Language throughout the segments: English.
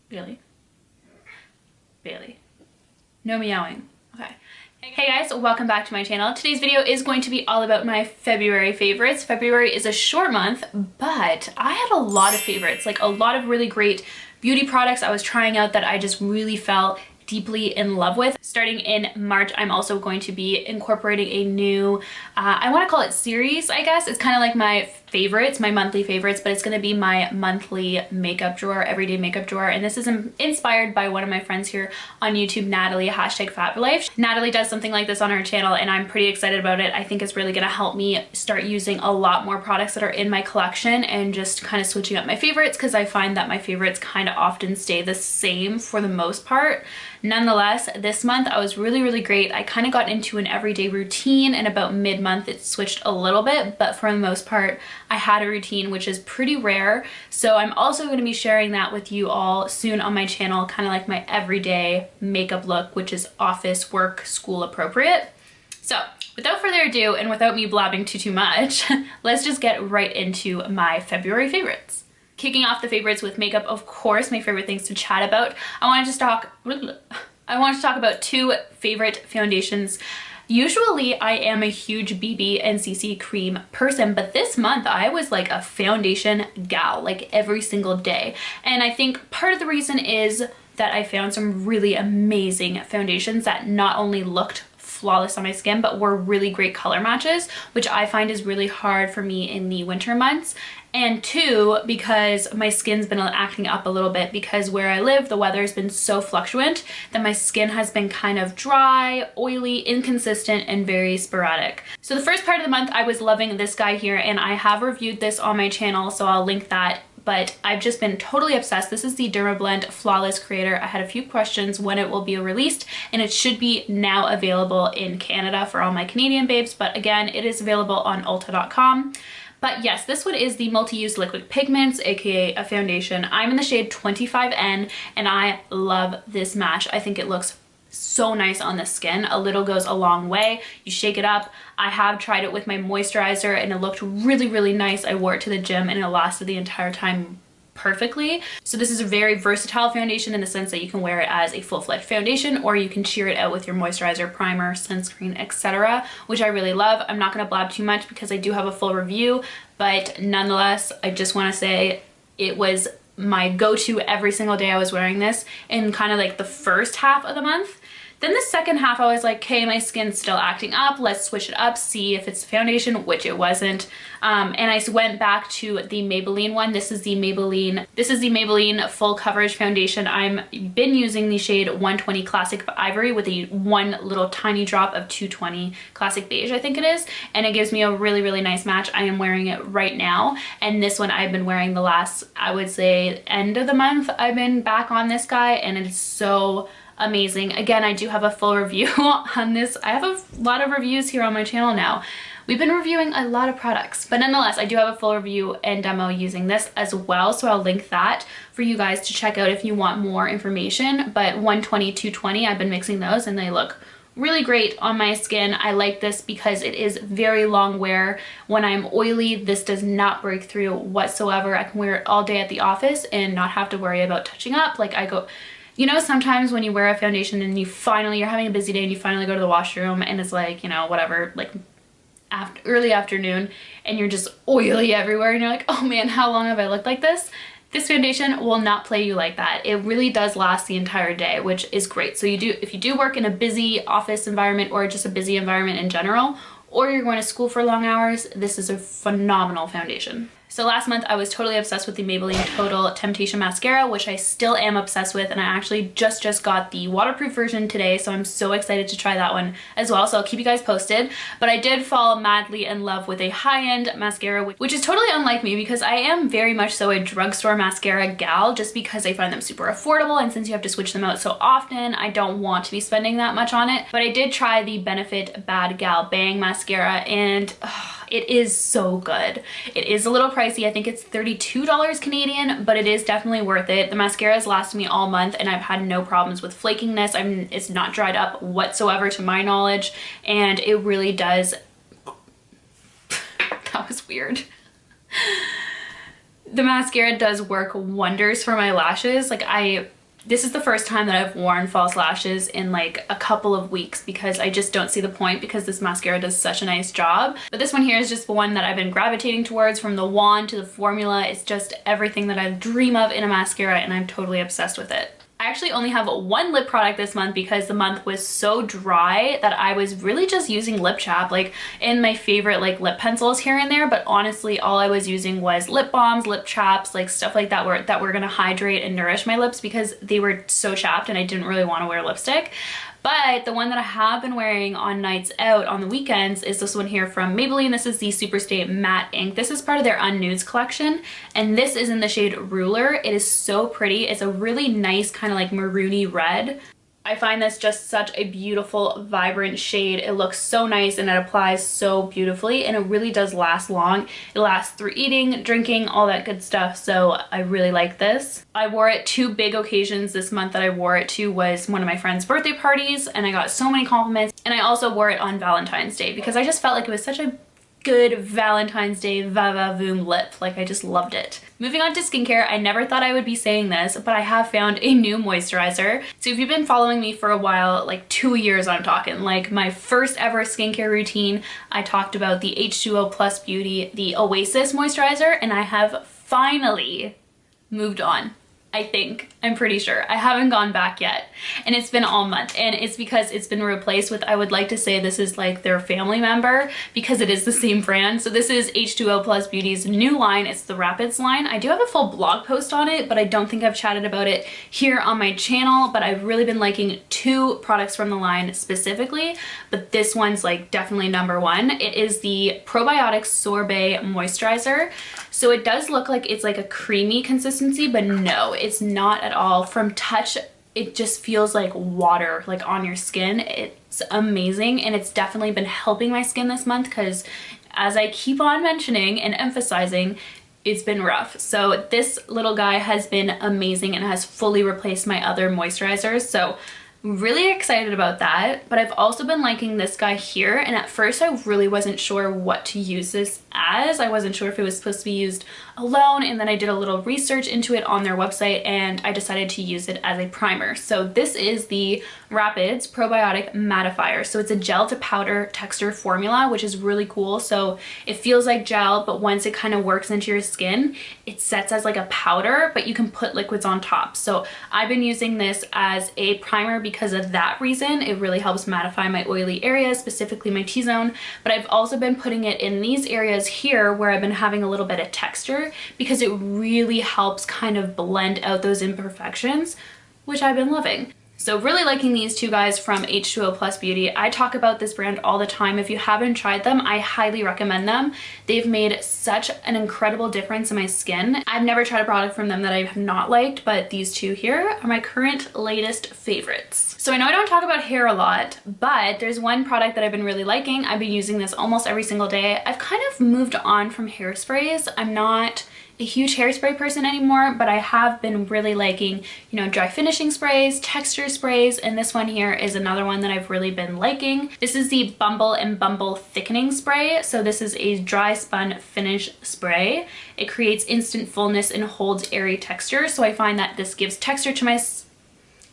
Bailey? Bailey. No meowing. Okay. Hey guys, welcome back to my channel. Today's video is going to be all about my February favorites. February is a short month, but I had a lot of favorites, like a lot of really great beauty products I was trying out that I just really fell deeply in love with. Starting in March, I'm also going to be incorporating a new, I want to call it series, I guess. It's kind of like my favorites, my monthly favorites, but it's going to be my monthly makeup drawer, everyday makeup drawer. And this is inspired by one of my friends here on YouTube, Natalie, #FabLife. Natalie does something like this on her channel and I'm pretty excited about it. I think it's really going to help me start using a lot more products that are in my collection and just kind of switching up my favorites, because I find that my favorites kind of often stay the same for the most part. Nonetheless, this month I was really great. I kind of got into an everyday routine, and about mid-month it switched a little bit, but for the most part I had a routine, which is pretty rare. So I'm also going to be sharing that with you all soon on my channel, kind of like my everyday makeup look, which is office, work, school appropriate. So without further ado, and without me blabbing too much, let's just get right into my February favorites. Kicking off the favorites with makeup, of course, my favorite things to chat about. I wanted to talk about two favorite foundations. Usually I am a huge BB and CC cream person, but this month I was like a foundation gal, like every single day. And I think part of the reason is that I found some really amazing foundations that not only looked flawless on my skin, but were really great color matches, which I find is really hard for me in the winter months. And two, because my skin's been acting up a little bit, because where I live, the weather has been so fluctuant that my skin has been kind of dry, oily, inconsistent, and very sporadic. So the first part of the month, I was loving this guy here, and I have reviewed this on my channel, so I'll link that. But I've just been totally obsessed. This is the Dermablend Flawless Creator. I had a few questions when it will be released, and it should be now available in Canada for all my Canadian babes, but again, it is available on Ulta.com. But yes, this one is the multi-use liquid pigments, aka a foundation. I'm in the shade 25N, and I love this match. I think it looks so nice on the skin. A little goes a long way. You shake it up. I have tried it with my moisturizer and it looked really nice. I wore it to the gym and it lasted the entire time perfectly. So this is a very versatile foundation in the sense that you can wear it as a full-fledged foundation, or you can sheer it out with your moisturizer, primer, sunscreen, etc., which I really love. I'm not going to blab too much because I do have a full review, but nonetheless, I just want to say it was my go-to every single day I was wearing this in kind of like the first half of the month. Then the second half, I was like, okay, my skin's still acting up. Let's switch it up, see if it's a foundation, which it wasn't. And I went back to the Maybelline one. This is the Maybelline Full Coverage Foundation. I've been using the shade 120 Classic Ivory with a one little tiny drop of 220 Classic Beige, I think it is. And it gives me a really nice match. I am wearing it right now. And this one I've been wearing the last, I would say, end of the month. I've been back on this guy, and it's so amazing. Again, I do have a full review on this. I have a lot of reviews here on my channel now. We've been reviewing a lot of products, but nonetheless, I do have a full review and demo using this as well, so I'll link that for you guys to check out if you want more information. But 120, 220, I've been mixing those and they look really great on my skin. I like this because it is very long wear. When I'm oily, this does not break through whatsoever. I can wear it all day at the office and not have to worry about touching up. Like you know, sometimes when you wear a foundation and you're having a busy day and you finally go to the washroom and it's like, you know, whatever, like early afternoon, and you're just oily everywhere and you're like, oh man, how long have I looked like this? This foundation will not play you like that. It really does last the entire day, which is great. So if you do work in a busy office environment or just a busy environment in general, or you're going to school for long hours, this is a phenomenal foundation. So last month I was totally obsessed with the Maybelline Total Temptation Mascara, which I still am obsessed with, and I actually just got the waterproof version today, so I'm so excited to try that one as well, so I'll keep you guys posted. But I did fall madly in love with a high-end mascara, which is totally unlike me because I am very much so a drugstore mascara gal, just because I find them super affordable, and since you have to switch them out so often, I don't want to be spending that much on it. But I did try the Benefit Badgal Bang Mascara, and it is so good. It is a little pricey. I think it's $32 Canadian, but it is definitely worth it. The mascara has lasted me all month and I've had no problems with flakiness. It's not dried up whatsoever to my knowledge, and it really does. That was weird. The mascara does work wonders for my lashes. Like, This is the first time that I've worn false lashes in like a couple of weeks because I just don't see the point because this mascara does such a nice job. But this one here is just one that I've been gravitating towards, from the wand to the formula. It's just everything that I dream of in a mascara and I'm totally obsessed with it. I actually only have one lip product this month because the month was so dry that I was really just using lip chap, like in my favorite like lip pencils here and there, but honestly all I was using was lip balms, lip chaps, like stuff like that were gonna hydrate and nourish my lips because they were so chapped and I didn't really want to wear lipstick. But the one that I have been wearing on nights out on the weekends is this one here from Maybelline. This is the Superstay Matte Ink. This is part of their Unnudes collection, and this is in the shade Ruler. It is so pretty. It's a really nice kind of like maroony red. I find this just such a beautiful, vibrant shade. It looks so nice and it applies so beautifully, and it really does last long. It lasts through eating, drinking, all that good stuff, so I really like this. I wore it 2 big occasions this month that I wore it to was one of my friend's birthday parties, and I got so many compliments, and I also wore it on Valentine's Day because I just felt like it was such a good Valentine's Day va-va-voom lip. Like I just loved it. Moving on to skincare, I never thought I would be saying this, but I have found a new moisturizer. So if you've been following me for a while, like 2 years I'm talking, like my first ever skincare routine, I talked about the H2O Plus Beauty, the Oasis moisturizer, and I have finally moved on. I think. I'm pretty sure. I haven't gone back yet, and it's been all month, and it's because it's been replaced with, I would like to say this is like their family member because it is the same brand. So this is H2O Plus Beauty's new line. It's the Rapids line. I do have a full blog post on it, but I don't think I've chatted about it here on my channel, but I've really been liking 2 products from the line specifically, but this one's like definitely number 1. It is the Probiotic Sorbet Moisturizer. So it does look like it's like a creamy consistency, but no, it's not at all. From touch, it just feels like water, like on your skin. It's amazing, and it's definitely been helping my skin this month because, as I keep on mentioning and emphasizing, it's been rough. So this little guy has been amazing and has fully replaced my other moisturizers. So really excited about that. But I've also been liking this guy here, and at first I really wasn't sure what to use this as. I wasn't sure if it was supposed to be used alone, and then I did a little research into it on their website and I decided to use it as a primer. So this is the Rapids Probiotic Mattifier. So it's a gel to powder texture formula, which is really cool. So it feels like gel, but once it kind of works into your skin, it sets as like a powder, but you can put liquids on top. So I've been using this as a primer because of that reason. It really helps mattify my oily areas, specifically my T-zone, but I've also been putting it in these areas here where I've been having a little bit of texture because it really helps kind of blend out those imperfections, which I've been loving. So really liking these 2 guys from H2O Plus Beauty. I talk about this brand all the time. If you haven't tried them, I highly recommend them. They've made such an incredible difference in my skin. I've never tried a product from them that I have not liked, but these 2 here are my current latest favorites. So I know I don't talk about hair a lot, but there's one product that I've been really liking. I've been using this almost every single day. I've kind of moved on from hairsprays. I'm not a huge hairspray person anymore, but I have been really liking, you know, dry finishing sprays, texture sprays, and this one here is another one that I've really been liking. This is the Bumble and Bumble thickening spray. So this is a dry spun finish spray. It creates instant fullness and holds airy texture. So I find that this gives texture to my, I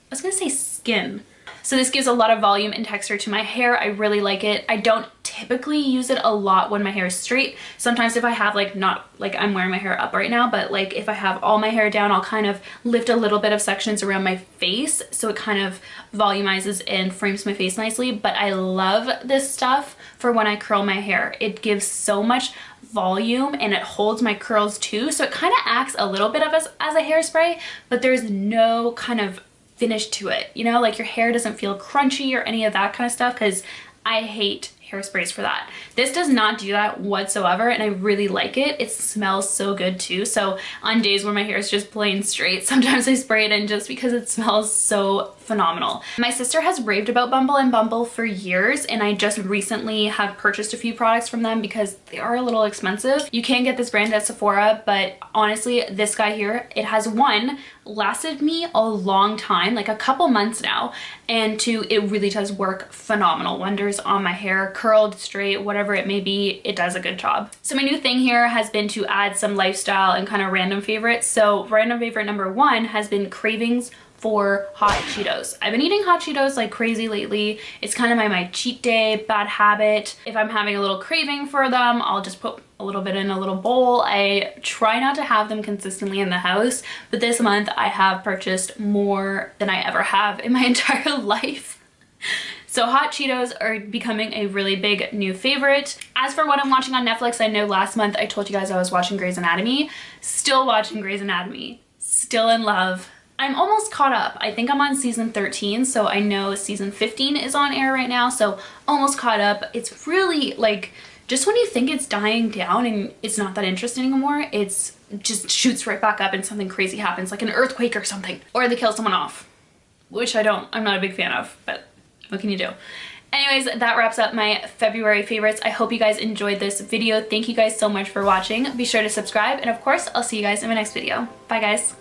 was gonna say skin. So this gives a lot of volume and texture to my hair. I really like it. I don't typically use it a lot when my hair is straight. Sometimes if I have like, not like I'm wearing my hair up right now, but like if I have all my hair down, I'll kind of lift a little bit of sections around my face so it kind of volumizes and frames my face nicely. But I love this stuff for when I curl my hair. It gives so much volume and it holds my curls too. So it kind of acts a little bit of as a hairspray, but there's no kind of finish to it, you know, like your hair doesn't feel crunchy or any of that kind of stuff, because I hate hairsprays for that. This does not do that whatsoever, and I really like it. It smells so good too. So on days where my hair is just plain straight, sometimes I spray it in just because it smells so phenomenal. My sister has raved about Bumble and Bumble for years, and I just recently have purchased a few products from them because they are a little expensive. You can get this brand at Sephora, but honestly, this guy here, it has one, lasted me a long time, like a couple months now, and 2, it really does work phenomenal wonders on my hair, curled, straight, whatever it may be, it does a good job. So my new thing here has been to add some lifestyle and kind of random favorites. So random favorite number 1 has been Cravings for hot Cheetos. I've been eating hot Cheetos like crazy lately. It's kind of my cheat day bad habit. If I'm having a little craving for them, I'll just put a little bit in a little bowl. I try not to have them consistently in the house, but this month I have purchased more than I ever have in my entire life. So hot Cheetos are becoming a really big new favorite. As for what I'm watching on Netflix, I know last month I told you guys I was watching Grey's Anatomy. Still watching Grey's Anatomy. Still in love. I'm almost caught up. I think I'm on season 13, so I know season 15 is on air right now, so almost caught up. It's really like, just when you think it's dying down and it's not that interesting anymore, it's just shoots right back up and something crazy happens, like an earthquake or something. Or they kill someone off, which I'm not a big fan of, but what can you do? Anyways, that wraps up my February favorites. I hope you guys enjoyed this video. Thank you guys so much for watching. Be sure to subscribe, and of course, I'll see you guys in my next video. Bye guys.